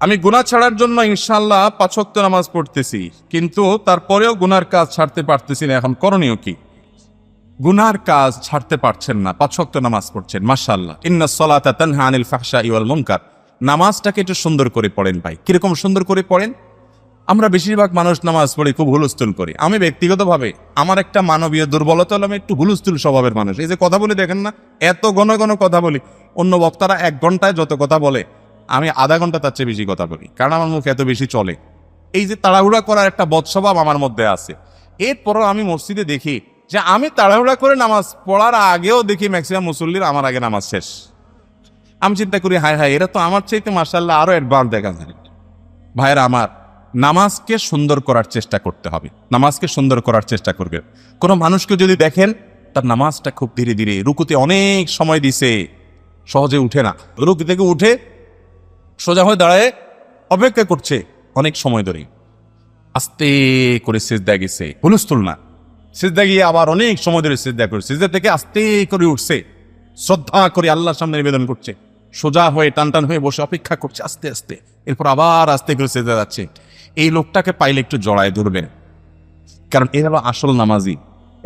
আমি গুনাহ ছাড়ার জন্য ইনশাআল্লাহ ৫ ওয়াক্ত নামাজ পড়তেছি, কিন্তু তারপরেও গুনার কাজ ছাড়তে পারতেছি না। এখন করণীয় কি? গুনার কাজ ছাড়তে পারছেন না, ৫ ওয়াক্ত নামাজ পড়ছেন, মাশাআল্লাহ। ইন্নাস সালাতা তানহা আনিল ফাহশাই ওয়াল মুনকার। নামাজটাকে একটু সুন্দর করে পড়েন ভাই। কিরকম সুন্দর করে পড়েন? আমরা বেশিরভাগ মানুষ নামাজ পড়ি খুব হুলস্থুল করি। আমি ব্যক্তিগতভাবে আমার একটা মানবীয় দুর্বলতা হলো আমি একটু হুলস্থুল স্বভাবের মানুষ। এই যে কথা বলি দেখেন না, এত ঘন ঘন কথা বলি। অন্য বক্তারা ১ ঘন্টায় যত কথা বলে আমি আধা ঘন্টা তার চেয়ে বেশি কথা বলি, কারণ আমার মুখ এত বেশি চলে। এই যে তাড়াহুড়া করার একটা বদস্বভাব আমার মধ্যে আছে। এরপরও আমি মসজিদে দেখি যে আমি তাড়াহুড়া করে নামাজ পড়ার আগেও দেখি ম্যাক্সিমাম মুসল্লির আমার আগে নামাজ শেষ। আমি চিন্তা করি হায় হায়, এরা তো আমার চাইতে মাশাআল্লাহ আরো অ্যাডভান্স দেখা যায়। ভাইয়েরা আমার, নামাজকে সুন্দর করার চেষ্টা করতে হবে। নামাজকে সুন্দর করার চেষ্টা করবে। কোনো মানুষকে যদি দেখেন তার নামাজটা খুব ধীরে ধীরে, রুকুতে অনেক সময় দিছে, সহজে উঠে না, রুকু থেকে উঠে সোজা হয়ে দাঁড়ায় অপেক্ষা করছে অনেক সময় ধরে, আস্তে করে সিজদা গেছে, হুলস্থুল না, সিজদা গিয়ে আবার অনেক সময় ধরে সিজদা করে, সিজদা থেকে আস্তে করে উঠছে, শ্রদ্ধা করে আল্লাহর সামনে নিবেদন করছে, সোজা হয়ে টান টান হয়ে বসে অপেক্ষা করছে আস্তে আস্তে, এরপর আবার আস্তে করে সিজদা যাচ্ছে। এই লোকটাকে পাইলে একটু জড়ায় ধরবেন, কারণ এ হলো আসল নামাজি,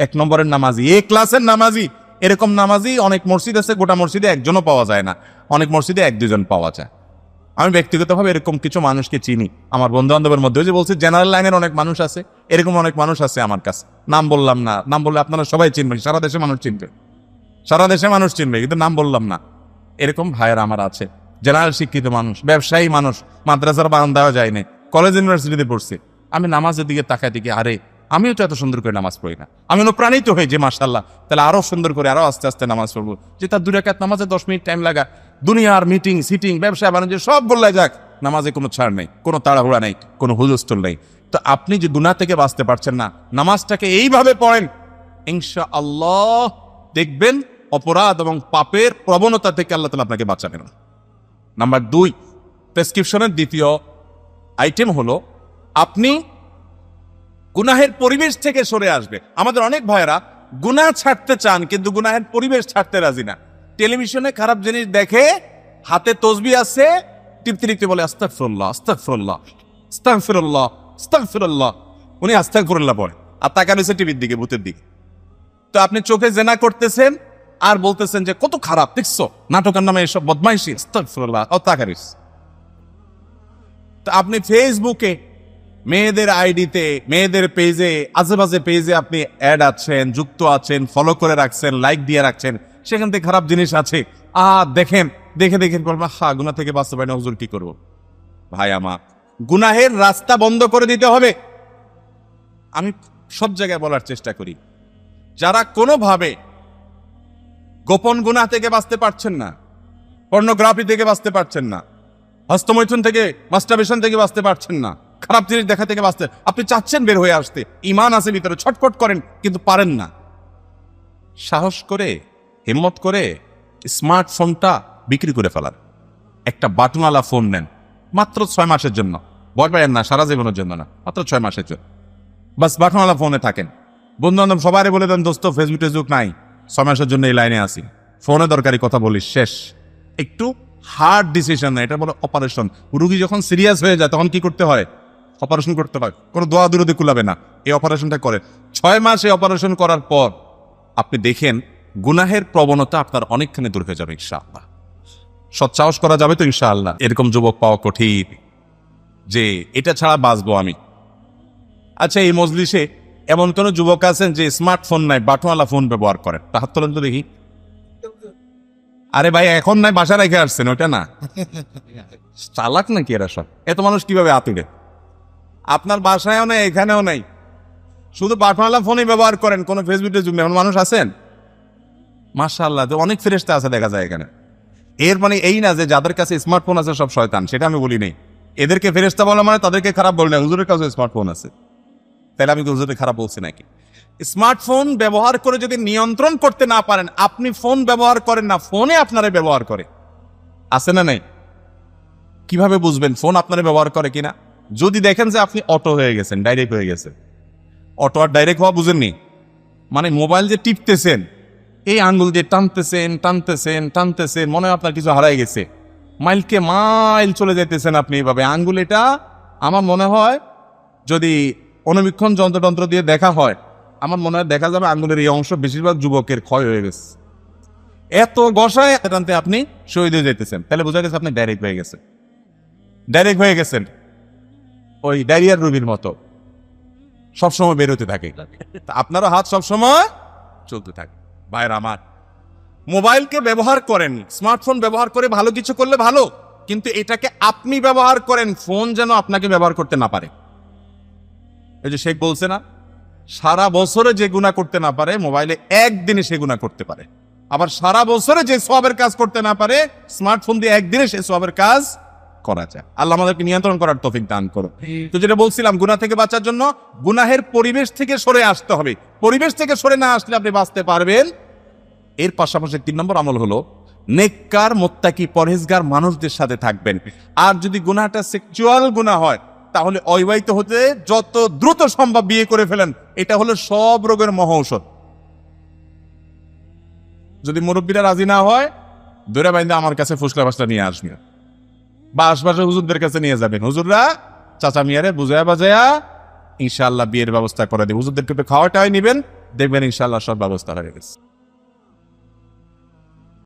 ১ নম্বরের নামাজি, এ ক্লাসের নামাজি। এরকম নামাজি অনেক মসজিদ আছে, গোটা মসজিদে একজনও পাওয়া যায় না, অনেক মসজিদে ১-২ জন পাওয়া যায়। আমি ব্যক্তিগতভাবে এরকম কিছু মানুষকে চিনি, আমার বন্ধু বান্ধবের মধ্যে, যে বলছে জেনারেল লাইনের অনেক মানুষ আছে, এরকম অনেক মানুষ আছে আমার কাছে। নাম বললাম না, নাম বললে আপনারা সবাই চিনবেন, সারা দেশে মানুষ চিনবে, সারা দেশে মানুষ চিনবে, কিন্তু নাম বললাম না। এরকম ভাইয়ের আমার আছে, জেনারেল শিক্ষিত মানুষ, ব্যবসায়ী মানুষ, মাদ্রাসার বারান্দাও যায়নি, কলেজ ইউনিভার্সিটিতে পড়ছে। আমি নামাজের দিকে তাকায় দিকে, আরে আমিও তো এত সুন্দর করে নামাজ পড়ি না। আমি অনুপ্রাণিত হই যে মাশাআল্লাহ, তাহলে আরো সুন্দর করে আরো আস্তে আস্তে নামাজ পড়বো। যে তার ২ রাকাত নামাজে 10 মিনিট টাইম লাগা, দুনিয়ার মিটিং সিটিং ব্যবসা বাণিজ্য সব বললে যাক, নামাজে কোনো ছাড় নেই, কোনো তাড়াহুড়া নেই, কোনো হুলস্থুল নেই। তো আপনি যে গুনাহ থেকে বাঁচতে পারছেন না, নামাজটাকে এইভাবে পড়েন, ইনশাআল্লাহ দেখবেন অপরাধ এবং পাপের প্রবণতা থেকে আল্লাহ তাআলা আপনাকে বাঁচাবেন। নাম্বার ২, প্রেসক্রিপশনের দ্বিতীয় আইটেম হলো আপনি গুনাহের পরিবেশ থেকে সরে আসবে। আমাদের অনেক ভাইয়েরা গুনাহ ছাড়তে চান, কিন্তু গুনাহের পরিবেশ ছাড়তে রাজি না। টেলিভিশনে খারাপ জিনিস দেখে, হাতে তসবিহ আছে, টিপতে টিপতে বলে আস্তাগফিরুল্লাহ আস্তাগফিরুল্লাহ আস্তাগফিরুল্লাহ আস্তাগফিরুল্লাহ। উনি আস্তাগফিরুল্লাহ পড়ে আর তাকান হচ্ছে টিভির দিকে, ভূতের দিকে। তো আপনি চোখে জেনা করতেছেন আর বলতেছেন যে কত খারাপ দেখছো, নাটকের নামে এসব বদমাইশি, আস্তাগফিরুল্লাহ, ও তাকারিস। তো আপনি ফেসবুকে মেয়েদের আইডিতে, মেয়েদের পেজে, আজেবাজে পেজে আপনি অ্যাড আছেন, যুক্ত আছেন, ফলো করে রাখছেন, লাইক দিয়ে রাখছেন, সেখান থেকে খারাপ জিনিস আছে, দেখেন, দেখে দেখে বলবেন হা, গুনাহ থেকে বাঁচতে পারি না, হুজুর কি করবো? ভাই আমার, গুনাহের রাস্তা বন্ধ করে দিতে হবে। আমি সব জায়গায় বলার চেষ্টা করি, যারা কোনোভাবে গোপন গুনাহ থেকে বাঁচতে পারছেন না, পর্নোগ্রাফি থেকে বাঁচতে পারছেন না, হস্তমৈথুন থেকে, মাস্টারবেশন থেকে বাঁচতে পারছেন না, খারাপ জিনিস দেখা থেকে বাঁচতে, আপনি চাচ্ছেন বের হয়ে আসতে, ঈমান আছে ভিতরে, ছটফট করেন কিন্তু পারেন না, সাহস করে, হিম্মত করে স্মার্টফোনটা বিক্রি করে ফেলার, একটা বাটনওয়ালা ফোন নেন, মাত্র 6 মাসের জন্য, ভয় পাবেন না, সারা জীবনের জন্য না, মাত্র 6 মাসের জন্য। বাস বাটনওয়ালা ফোনে থাকেন, বন্ধু বান্ধব সবাই বলে দেন দোস্ত ফেসবুক টেসবুক নাই, 6 মাসের জন্য এই লাইনে আসি, ফোনে দরকারি কথা বলিস, শেষ। একটু হার্ড ডিসিশন না, এটা বলে অপারেশন। রুগী যখন সিরিয়াস হয়ে যায় তখন কি করতে হয়? অপারেশন করতে হয়, কোনো দোয়া দুরুদি কুলাবে না, এই অপারেশনটা করে। 6 মাস এই অপারেশন করার পর আপনি দেখেন গুনাহের প্রবণতা আপনার অনেকখানি দূর হয়ে যাবে ইনশাআল্লাহ। সৎসাহস করা যাবে তো ইনশাআল্লাহ? এরকম যুবক পাওয়া কঠিন যে এটা ছাড়া বাঁচবো আমি। আচ্ছা, এই মজলিসে এমন কোন যুবক আছেন যে স্মার্টফোন নাই, বাটনওয়ালা ফোন ব্যবহার করেন? হাত তোলেন তো দেখি। আরে ভাই, এখন নাই, বাসা রেখে আসছেন, ওটা না? চালাক নাকি এরা সব? এত মানুষ কিভাবে আতুরে? আপনার বাসায়ও নাই, এখানেও নাই, শুধু বাটনওয়ালা ফোনই ব্যবহার করেন, কোনো ফেসবুকে যুগ নেই, এমন মানুষ আছেন? মাশাআল্লাহ, তো অনেক ফেরেশতা আছে দেখা যায় এখানে। এর মানে এই না যে যাদের কাছে স্মার্টফোন আছে সব শয়তান, সেটা আমি বলি নেই। এদেরকে ফেরেশতা বলা মানে তাদেরকে খারাপ বলি না, হুজুরের কাছে স্মার্টফোন আছে, তাহলে আমি হুজুরকে খারাপ বলছি নাকি? স্মার্টফোন ব্যবহার করে যদি নিয়ন্ত্রণ করতে না পারেন, আপনি ফোন ব্যবহার করেন না, ফোনে আপনারা ব্যবহার করে, আছে না নাই? কিভাবে বুঝবেন ফোন আপনারা ব্যবহার করে কিনা? যদি দেখেন যে আপনি অটো হয়ে গেছেন, ডাইরেক্ট হয়ে গেছেন। অটো আর ডাইরেক্ট হওয়া বুঝেননি, মানে মোবাইল যে টিপতেছেন, এই আঙ্গুল দিয়ে টানতেছেন টানতেছেন টানতেছেন, মনে হয় আপনার কিছু হারাই গেছে, মাইলকে মাইল চলে যাইতেছেন আপনি এইভাবে। আঙ্গুল এটা আমার মনে হয় যদি অনুবীক্ষণ যন্ত্রযন্ত্র দিয়ে দেখা হয়, আমার মনে হয় দেখা যাবে আঙ্গুলের এই অংশ বেশিরভাগ যুবকের ক্ষয় হয়ে গেছে। এত গসায় টানতে আপনি শহীদ হয়ে যেতেছেন, তাহলে বোঝা গেছে আপনি ডাইরেক্ট হয়ে গেছেন। ডাইরেক্ট হয়ে গেছেন ওই ডায়রিয়ার রোগীর মতো, সবসময় বেরোতে থাকে। আপনারও হাত সবসময় চলতে থাকে। ভাইয়ের আমার, মোবাইলকে ব্যবহার করেন, স্মার্টফোন ব্যবহার করে ভালো কিছু করলে ভালো, কিন্তু এটাকে আপনি ব্যবহার করেন, ফোন যেন আপনাকে ব্যবহার করতে না পারে। এই যে শেখ বলছে না, সারা বছরে যে গুনাহ করতে না পারে মোবাইলে একদিনে সে গুনাহ করতে পারে। আবার সারা বছরে যে সওয়াবের কাজ করতে না পারে স্মার্টফোন দিয়ে একদিনে সে সওয়াবের কাজ করা যায়। আল্লাহ আমাদেরকে নিয়ন্ত্রণ করার তৌফিক দান করো। তো যেটা বলছিলাম, গুনাহ থেকে বাঁচার জন্য গুনাহের পরিবেশ থেকে সরে আসতে হবে। পরিবেশ থেকে সরে না আসলে আপনি বাঁচতে পারবেন। এর পাশাপাশি 3 নম্বর আমল হলো নেককার মুত্তাকি পরহেজগার মানুষদের সাথে থাকবেন। আর যদি গুনাহটা সেক্সুয়াল গুনাহ হয় তাহলে অবিবাহিত হতে যত দ্রুত সম্ভব বিয়ে করে ফেলেন। এটা হলো সব রোগের মহা ঔষধ। যদি মুরব্বীরা রাজি না হয়, দৌড়ে বাইন্দা আমার কাছে ফুসলা বাসটা নিয়ে আসবেন, বা আশপাশে হুজুরদের কাছে নিয়ে যাবেন। হুজুররা চাচা মিয়ারে বুঝায়া বাজায়া ইনশাআল্লাহ বিয়ের ব্যবস্থা করে দেবে। হুজুরদেরকে খাওয়াটাই নিবেন, দেখবেন ইনশাআল্লাহ সব ব্যবস্থা হয়ে গেছে।